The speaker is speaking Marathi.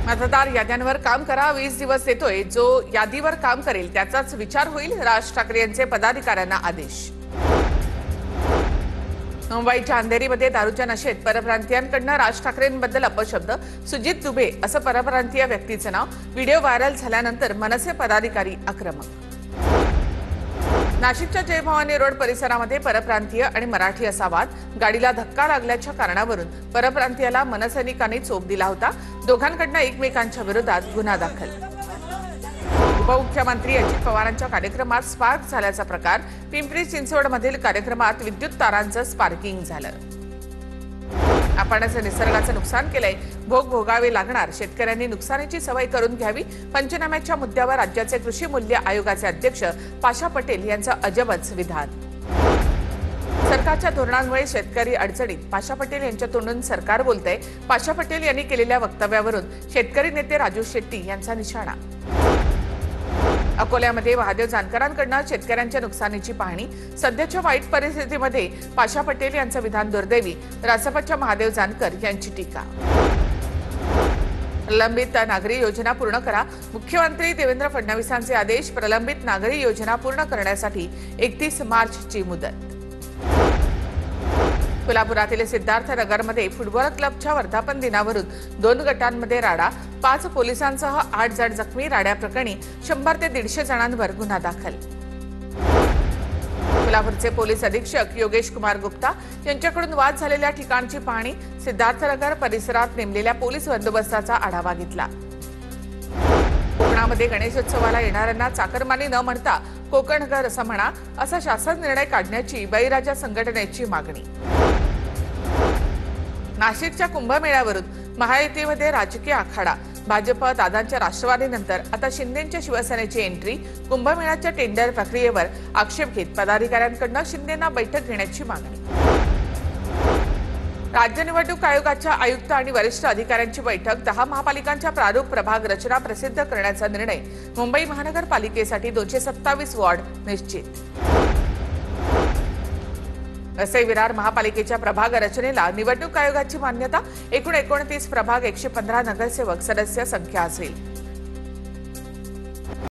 मतदार याद्यांवर काम करा, 20 दिवस देतोय. जो यादीवर काम करेल त्याचाच विचार होईल. राज ठाकरे यांचे पदाधिकाऱ्यांना आदेश. मुंबईच्या अंधेरीमध्ये दारूच्या नशेत परप्रांतीयांकडून राज ठाकरेंबद्दल अपशब्द. सुजित दुबे असं परप्रांतीय व्यक्तीचं नाव. व्हिडिओ व्हायरल झाल्यानंतर मनसे पदाधिकारी आक्रमक. नाशिकच्या जय भवानी रोड परिसरामध्ये परप्रांतीय आणि मराठी असा वाद. गाडीला धक्का लागल्याच्या कारणावरून परप्रांतीयाला मनसैनिकांनी चोप दिला होता. दोघांकडून एकमेकांच्या विरोधात गुन्हा दाखल. उपमुख्यमंत्री अजित पवारांच्या कार्यक्रमात स्पार्क झाल्याचा प्रकार. पिंपरी चिंचवडमधील कार्यक्रमात विद्युत तारांचं स्पार्किंग झालं. आपणच निसर्गाचं नुकसान केलंय, भोग भोगावे लागणार. शेतकऱ्यांनी नुकसानीची सवय करून घ्यावी. पंचनाम्याच्या मुद्द्यावर राज्याचे कृषी मूल्य आयोगाचे अध्यक्ष पाशा पटेल यांचं अजबच विधान. सरकारच्या धोरणांमुळे शेतकरी अडचणीत. पाशा पटेल यांच्या तोंडून सरकार बोलतंय. पाशा पटेल यांनी केलेल्या वक्तव्यावरून शेतकरी नेते राजू शेट्टी यांचा निशाणा. अकोल्यामध्ये महादेव जानकरांकडून शेतकऱ्यांच्या नुकसानीची पाहणी. सध्याच्या वाईट परिस्थितीमध्ये पाशा पटेल यांचं विधान दुर्दैवी. रासपच्या महादेव जानकर यांची टीका. प्रलंबित नागरी योजना पूर्ण करा. मुख्यमंत्री देवेंद्र फडणवीसांचे आदेश. प्रलंबित नागरी योजना पूर्ण करण्यासाठी 31 मार्चची मुदत. कोल्हापुरातील सिद्धार्थ नगरमध्ये फुटबॉल क्लबच्या वर्धापन दिनावरून 2 गटांमध्ये राडा. 5 पोलिसांसह 8 जण जखमी. राड्याप्रकरणी 100 ते 150 जणांवर गुन्हा दाखल. कोल्हापूरचे पोलीस अधीक्षक योगेश कुमार गुप्ता यांच्याकडून वाद झालेल्या ठिकाणची पाहणी. सिद्धार्थनगर परिसरात नेमलेल्या पोलीस बंदोबस्ताचा आढावा घेतला. कोकणामध्ये गणेशोत्सवाला येणाऱ्यांना चाकरमानी न म्हणता कोकणघर असं म्हणा, असा शासन निर्णय काढण्याची बळीराजा संघटनेची मागणी. नाशिकच्या कुंभमेळ्यावरून महायुतीमध्ये राजकीय आखाडा. भाजप दादांच्या राष्ट्रवादीनंतर आता शिंदेंच्या शिवसेनेची एंट्री. कुंभमेळ्याच्या टेंडर प्रक्रियेवर आक्षेप घेत पदाधिकाऱ्यांकडून शिंदेंना बैठक घेण्याची मागणी. राज्य निवडणूक आयोगाच्या आयुक्त आणि वरिष्ठ अधिकाऱ्यांची बैठक. 10 महापालिकांच्या प्रारूप प्रभाग रचना प्रसिद्ध करण्याचा निर्णय. मुंबई महानगरपालिकेसाठी 227 वॉर्ड निश्चित. वसई विरार महापालिकेच्या प्रभाग रचनेला निवडणूक आयोगाची मान्यता. एकूण 29 प्रभाग, 115 नगरसेवक सदस्य संख्या असेल.